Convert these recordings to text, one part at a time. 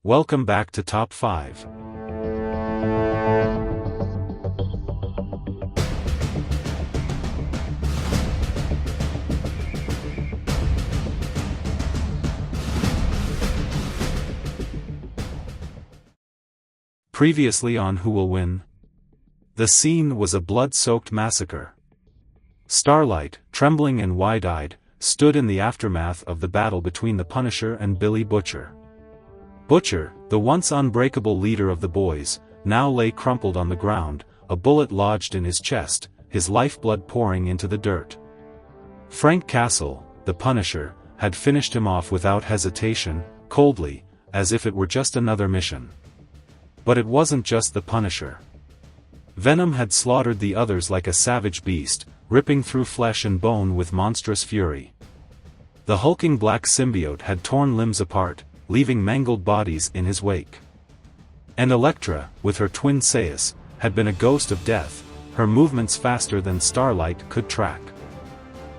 Welcome back to Top 5. Previously on Who Will Win? The scene was a blood-soaked massacre. Starlight, trembling and wide-eyed, stood in the aftermath of the battle between the Punisher and Billy Butcher. Butcher, the once unbreakable leader of the boys, now lay crumpled on the ground, a bullet lodged in his chest, his lifeblood pouring into the dirt. Frank Castle, the Punisher, had finished him off without hesitation, coldly, as if it were just another mission. But it wasn't just the Punisher. Venom had slaughtered the others like a savage beast, ripping through flesh and bone with monstrous fury. The hulking black symbiote had torn limbs apart, leaving mangled bodies in his wake. And Elektra, with her twin Sayus, had been a ghost of death, her movements faster than Starlight could track.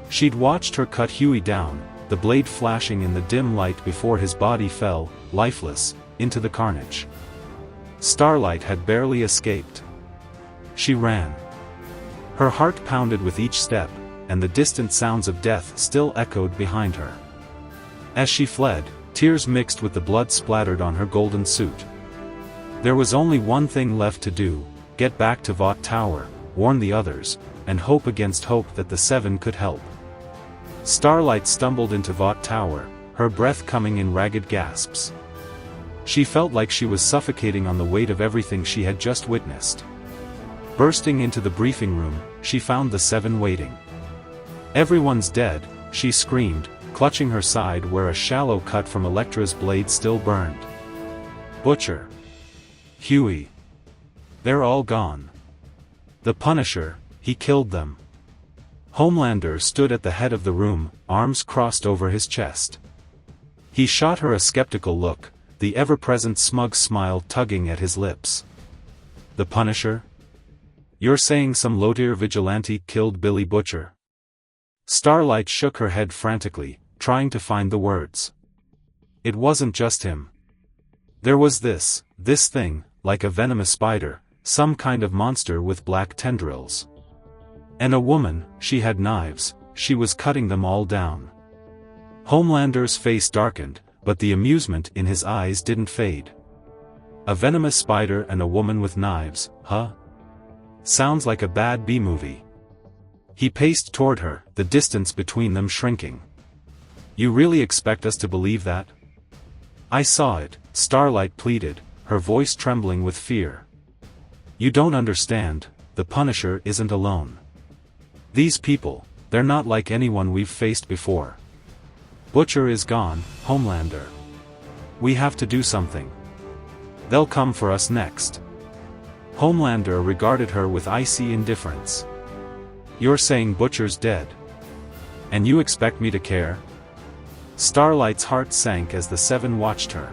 She'd watched her cut Huey down, the blade flashing in the dim light before his body fell, lifeless, into the carnage. Starlight had barely escaped. She ran. Her heart pounded with each step, and the distant sounds of death still echoed behind her. As she fled, tears mixed with the blood splattered on her golden suit. There was only one thing left to do: get back to Vought Tower, warn the others, and hope against hope that the Seven could help. Starlight stumbled into Vought Tower, her breath coming in ragged gasps. She felt like she was suffocating on the weight of everything she had just witnessed. Bursting into the briefing room, she found the Seven waiting. "Everyone's dead," she screamed, clutching her side where a shallow cut from Elektra's blade still burned. "Butcher. Huey. They're all gone. The Punisher, he killed them." Homelander stood at the head of the room, arms crossed over his chest. He shot her a skeptical look, the ever-present smug smile tugging at his lips. "The Punisher? You're saying some low-tier vigilante killed Billy Butcher?" Starlight shook her head frantically, trying to find the words. It wasn't just him. There was this thing, like a venomous spider, some kind of monster with black tendrils. And a woman, she had knives, she was cutting them all down. Homelander's face darkened, but the amusement in his eyes didn't fade. A venomous spider and a woman with knives, huh? Sounds like a bad B-movie. He paced toward her, the distance between them shrinking. "You really expect us to believe that?" "I saw it," Starlight pleaded, her voice trembling with fear. "You don't understand, the Punisher isn't alone. These people, they're not like anyone we've faced before. Butcher is gone, Homelander. We have to do something. They'll come for us next." Homelander regarded her with icy indifference. "You're saying Butcher's dead? And you expect me to care?" Starlight's heart sank as the Seven watched her.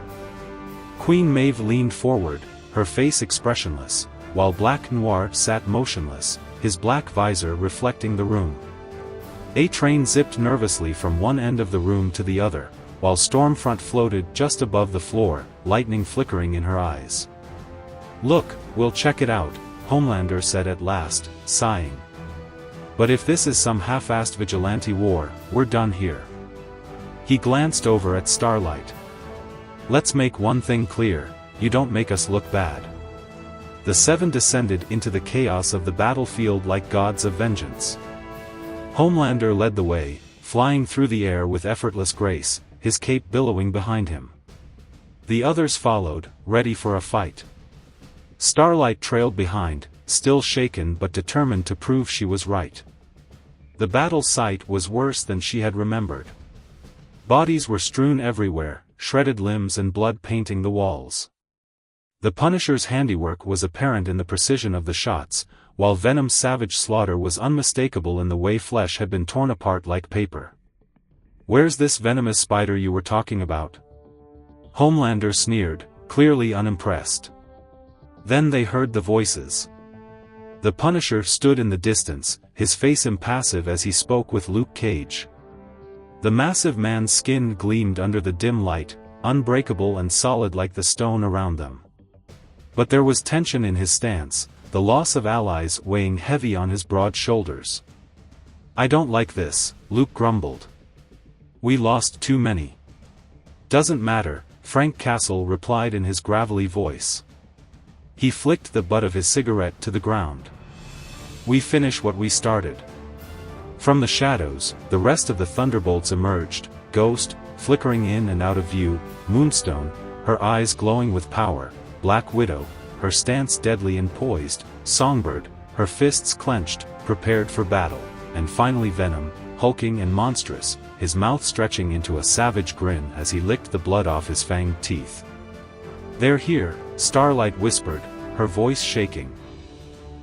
Queen Maeve leaned forward, her face expressionless, while Black Noir sat motionless, his black visor reflecting the room. A-Train zipped nervously from one end of the room to the other, while Stormfront floated just above the floor, lightning flickering in her eyes. "Look, we'll check it out," Homelander said at last, sighing. "But if this is some half-assed vigilante war, we're done here." He glanced over at Starlight. "Let's make one thing clear, you don't make us look bad." The Seven descended into the chaos of the battlefield like gods of vengeance. Homelander led the way, flying through the air with effortless grace, his cape billowing behind him. The others followed, ready for a fight. Starlight trailed behind, still shaken but determined to prove she was right. The battle site was worse than she had remembered. Bodies were strewn everywhere, shredded limbs and blood painting the walls. The Punisher's handiwork was apparent in the precision of the shots, while Venom's savage slaughter was unmistakable in the way flesh had been torn apart like paper. "Where's this venomous spider you were talking about?" Homelander sneered, clearly unimpressed. Then they heard the voices. The Punisher stood in the distance, his face impassive as he spoke with Luke Cage. The massive man's skin gleamed under the dim light, unbreakable and solid like the stone around them. But there was tension in his stance, the loss of allies weighing heavy on his broad shoulders. "I don't like this," Luke grumbled. "We lost too many." "Doesn't matter," Frank Castle replied in his gravelly voice. He flicked the butt of his cigarette to the ground. "We finish what we started." From the shadows, the rest of the Thunderbolts emerged, Ghost, flickering in and out of view, Moonstone, her eyes glowing with power, Black Widow, her stance deadly and poised, Songbird, her fists clenched, prepared for battle, and finally Venom, hulking and monstrous, his mouth stretching into a savage grin as he licked the blood off his fanged teeth. "They're here," Starlight whispered, her voice shaking.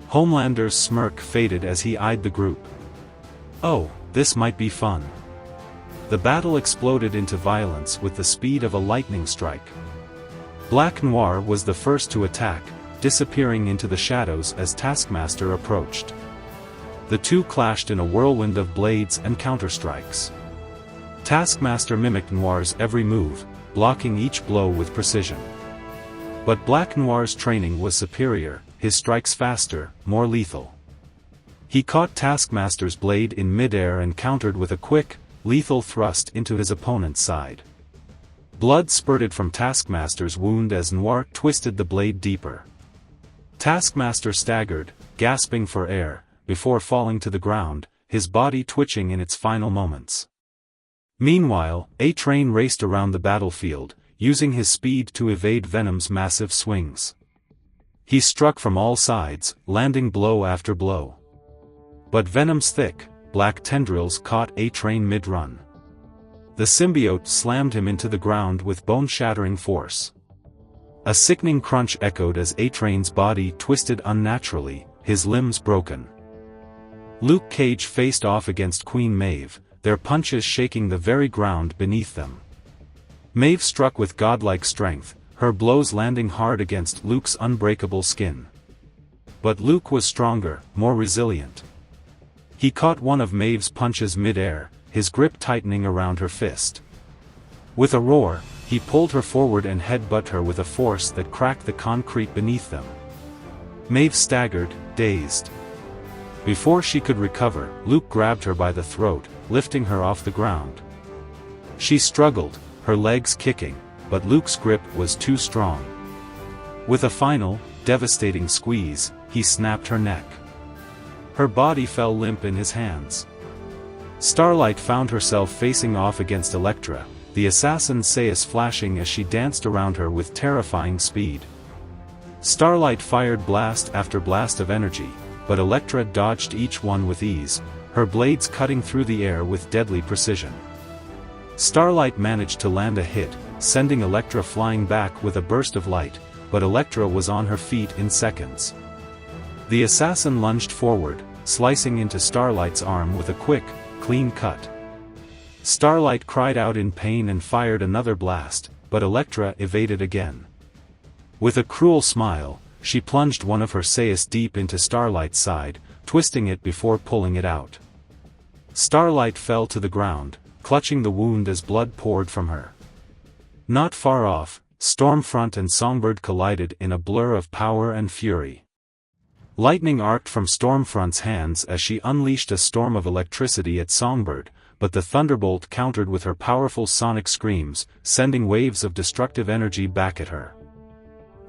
Homelander's smirk faded as he eyed the group. "Oh, this might be fun." The battle exploded into violence with the speed of a lightning strike. Black Noir was the first to attack, disappearing into the shadows as Taskmaster approached. The two clashed in a whirlwind of blades and counterstrikes. Taskmaster mimicked Noir's every move, blocking each blow with precision. But Black Noir's training was superior, his strikes faster, more lethal. He caught Taskmaster's blade in midair and countered with a quick, lethal thrust into his opponent's side. Blood spurted from Taskmaster's wound as Noir twisted the blade deeper. Taskmaster staggered, gasping for air, before falling to the ground, his body twitching in its final moments. Meanwhile, A-Train raced around the battlefield, using his speed to evade Venom's massive swings. He struck from all sides, landing blow after blow. But Venom's thick, black tendrils caught A-Train mid-run. The symbiote slammed him into the ground with bone-shattering force. A sickening crunch echoed as A-Train's body twisted unnaturally, his limbs broken. Luke Cage faced off against Queen Maeve, their punches shaking the very ground beneath them. Maeve struck with godlike strength, her blows landing hard against Luke's unbreakable skin. But Luke was stronger, more resilient. He caught one of Maeve's punches mid-air, his grip tightening around her fist. With a roar, he pulled her forward and headbutted her with a force that cracked the concrete beneath them. Maeve staggered, dazed. Before she could recover, Luke grabbed her by the throat, lifting her off the ground. She struggled, her legs kicking, but Luke's grip was too strong. With a final, devastating squeeze, he snapped her neck. Her body fell limp in his hands. Starlight found herself facing off against Elektra, the assassin's sais flashing as she danced around her with terrifying speed. Starlight fired blast after blast of energy, but Elektra dodged each one with ease, her blades cutting through the air with deadly precision. Starlight managed to land a hit, sending Elektra flying back with a burst of light, but Elektra was on her feet in seconds. The assassin lunged forward, slicing into Starlight's arm with a quick, clean cut. Starlight cried out in pain and fired another blast, but Elektra evaded again. With a cruel smile, she plunged one of her sais deep into Starlight's side, twisting it before pulling it out. Starlight fell to the ground, clutching the wound as blood poured from her. Not far off, Stormfront and Songbird collided in a blur of power and fury. Lightning arced from Stormfront's hands as she unleashed a storm of electricity at Songbird, but the Thunderbolt countered with her powerful sonic screams, sending waves of destructive energy back at her.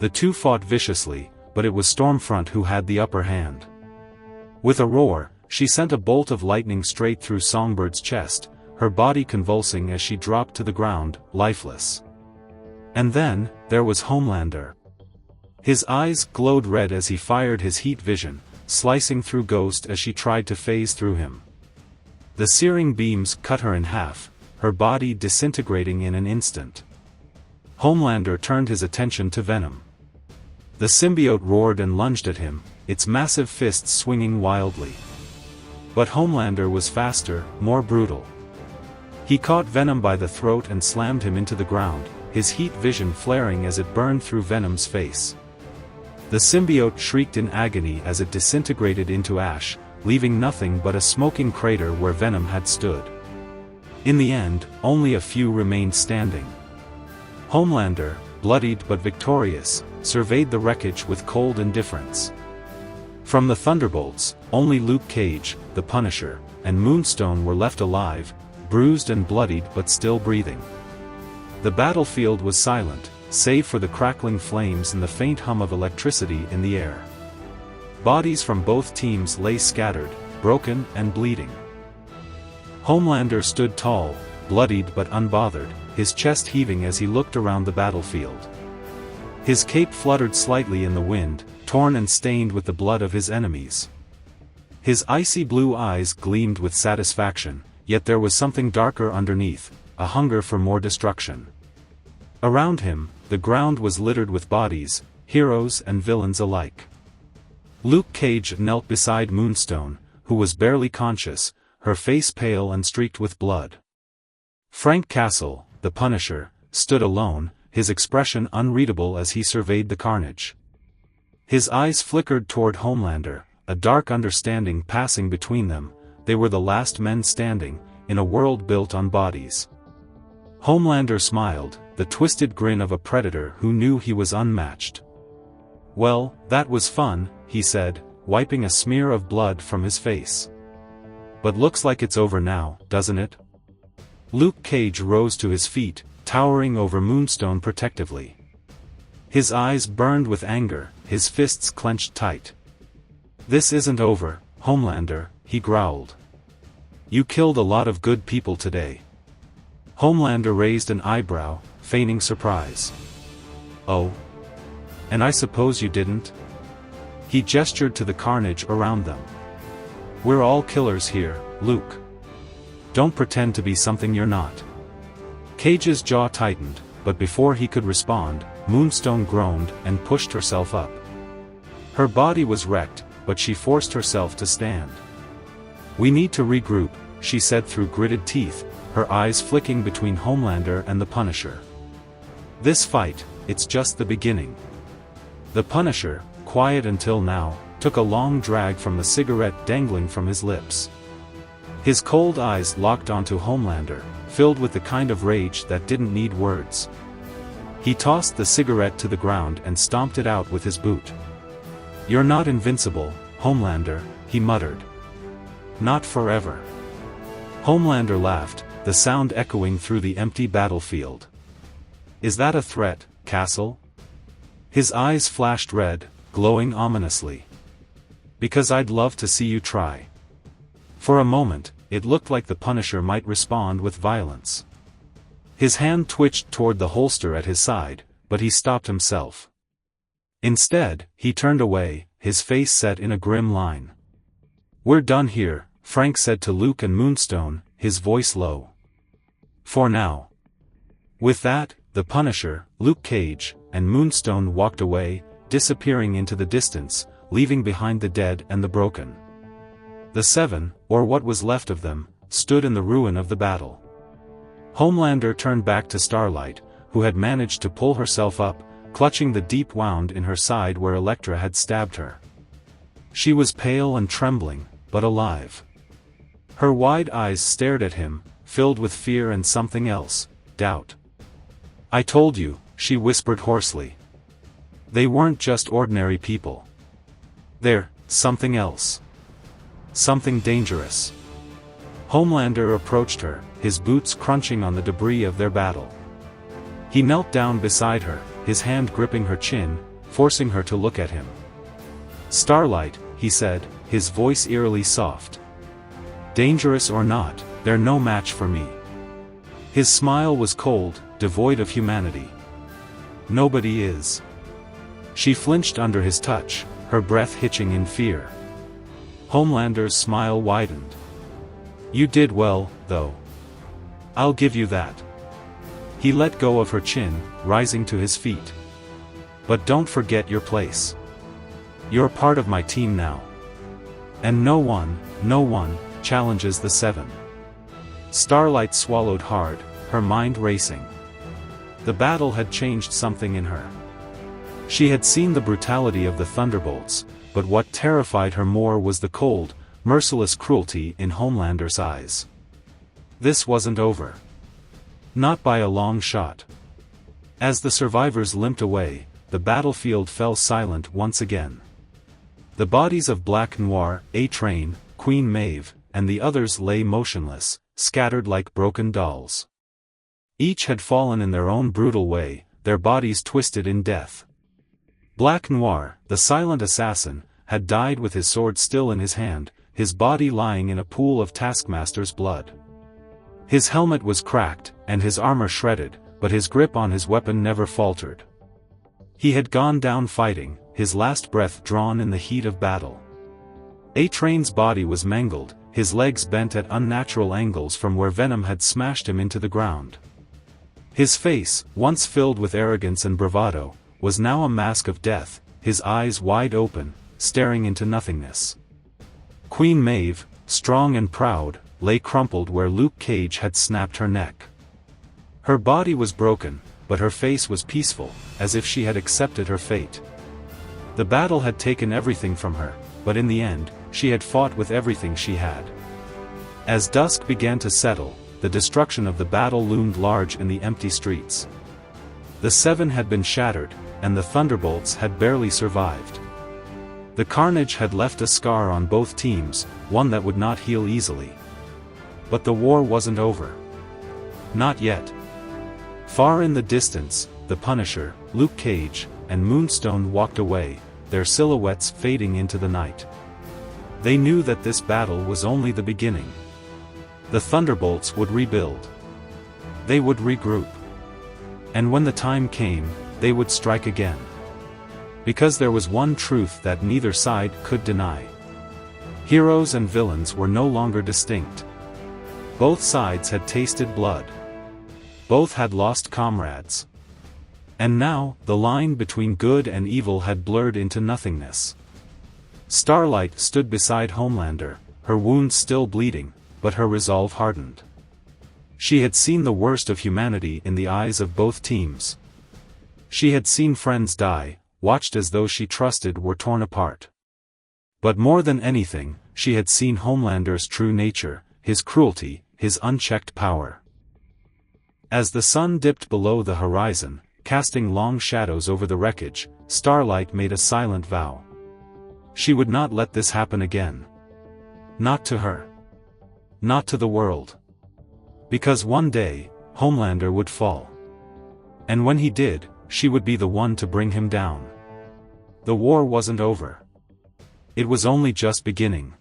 The two fought viciously, but it was Stormfront who had the upper hand. With a roar, she sent a bolt of lightning straight through Songbird's chest, her body convulsing as she dropped to the ground, lifeless. And then, there was Homelander. His eyes glowed red as he fired his heat vision, slicing through Ghost as she tried to phase through him. The searing beams cut her in half, her body disintegrating in an instant. Homelander turned his attention to Venom. The symbiote roared and lunged at him, its massive fists swinging wildly. But Homelander was faster, more brutal. He caught Venom by the throat and slammed him into the ground, his heat vision flaring as it burned through Venom's face. The symbiote shrieked in agony as it disintegrated into ash, leaving nothing but a smoking crater where Venom had stood. In the end, only a few remained standing. Homelander, bloodied but victorious, surveyed the wreckage with cold indifference. From the Thunderbolts, only Luke Cage, the Punisher, and Moonstone were left alive, bruised and bloodied but still breathing. The battlefield was silent, save for the crackling flames and the faint hum of electricity in the air. Bodies from both teams lay scattered, broken and bleeding. Homelander stood tall, bloodied but unbothered, his chest heaving as he looked around the battlefield. His cape fluttered slightly in the wind, torn and stained with the blood of his enemies. His icy blue eyes gleamed with satisfaction, yet there was something darker underneath, a hunger for more destruction. Around him, the ground was littered with bodies, heroes and villains alike. Luke Cage knelt beside Moonstone, who was barely conscious, her face pale and streaked with blood. Frank Castle, the Punisher, stood alone, his expression unreadable as he surveyed the carnage. His eyes flickered toward Homelander, a dark understanding passing between them. They were the last men standing, in a world built on bodies. Homelander smiled, the twisted grin of a predator who knew he was unmatched. "Well, that was fun," he said, wiping a smear of blood from his face. "But looks like it's over now, doesn't it?" Luke Cage rose to his feet, towering over Moonstone protectively. His eyes burned with anger, his fists clenched tight. "This isn't over, Homelander," he growled. "You killed a lot of good people today." Homelander raised an eyebrow, feigning surprise. "Oh? And I suppose you didn't?" He gestured to the carnage around them. "We're all killers here, Luke. Don't pretend to be something you're not." Cage's jaw tightened, but before he could respond, Moonstone groaned and pushed herself up. Her body was wrecked, but she forced herself to stand. "We need to regroup," she said through gritted teeth, her eyes flicking between Homelander and the Punisher. "This fight, it's just the beginning." The Punisher, quiet until now, took a long drag from the cigarette dangling from his lips. His cold eyes locked onto Homelander, filled with the kind of rage that didn't need words. He tossed the cigarette to the ground and stomped it out with his boot. "You're not invincible, Homelander," he muttered. "Not forever." Homelander laughed, the sound echoing through the empty battlefield. "Is that a threat, Castle?" His eyes flashed red, glowing ominously. "Because I'd love to see you try." For a moment, it looked like the Punisher might respond with violence. His hand twitched toward the holster at his side, but he stopped himself. Instead, he turned away, his face set in a grim line. "We're done here," Frank said to Luke and Moonstone, his voice low. "For now." With that, the Punisher, Luke Cage, and Moonstone walked away, disappearing into the distance, leaving behind the dead and the broken. The Seven, or what was left of them, stood in the ruin of the battle. Homelander turned back to Starlight, who had managed to pull herself up, clutching the deep wound in her side where Elektra had stabbed her. She was pale and trembling, but alive. Her wide eyes stared at him, filled with fear and something else, doubt. "I told you," she whispered hoarsely. "They weren't just ordinary people. They're something else. Something dangerous." Homelander approached her, his boots crunching on the debris of their battle. He knelt down beside her, his hand gripping her chin, forcing her to look at him. "Starlight," he said, his voice eerily soft. "Dangerous or not, they're no match for me." His smile was cold, devoid of humanity. "Nobody is." She flinched under his touch, her breath hitching in fear. Homelander's smile widened. "You did well, though. I'll give you that." He let go of her chin, rising to his feet. "But don't forget your place. You're part of my team now. And no one, challenges the Seven." Starlight swallowed hard, her mind racing. The battle had changed something in her. She had seen the brutality of the Thunderbolts, but what terrified her more was the cold, merciless cruelty in Homelander's eyes. This wasn't over. Not by a long shot. As the survivors limped away, the battlefield fell silent once again. The bodies of Black Noir, A-Train, Queen Maeve, and the others lay motionless, scattered like broken dolls. Each had fallen in their own brutal way, their bodies twisted in death. Black Noir, the silent assassin, had died with his sword still in his hand, his body lying in a pool of Taskmaster's blood. His helmet was cracked, and his armor shredded, but his grip on his weapon never faltered. He had gone down fighting, his last breath drawn in the heat of battle. A-Train's body was mangled, his legs bent at unnatural angles from where venom had smashed him into the ground. His face, once filled with arrogance and bravado, was now a mask of death, his eyes wide open, staring into nothingness. Queen Maeve, strong and proud, lay crumpled where Luke Cage had snapped her neck. Her body was broken, but her face was peaceful, as if she had accepted her fate. The battle had taken everything from her, but in the end, she had fought with everything she had. As dusk began to settle, the destruction of the battle loomed large in the empty streets. The Seven had been shattered, and the Thunderbolts had barely survived. The carnage had left a scar on both teams, one that would not heal easily. But the war wasn't over. Not yet. Far in the distance, the Punisher, Luke Cage, and Moonstone walked away, their silhouettes fading into the night. They knew that this battle was only the beginning. The Thunderbolts would rebuild. They would regroup. And when the time came, they would strike again. Because there was one truth that neither side could deny. Heroes and villains were no longer distinct. Both sides had tasted blood. Both had lost comrades. And now, the line between good and evil had blurred into nothingness. Starlight stood beside Homelander, her wounds still bleeding, but her resolve hardened. She had seen the worst of humanity in the eyes of both teams. She had seen friends die, watched as those she trusted were torn apart. But more than anything, she had seen Homelander's true nature, his cruelty, his unchecked power. As the sun dipped below the horizon, casting long shadows over the wreckage, Starlight made a silent vow. She would not let this happen again. Not to her. Not to the world. Because one day, Homelander would fall. And when he did, she would be the one to bring him down. The war wasn't over. It was only just beginning.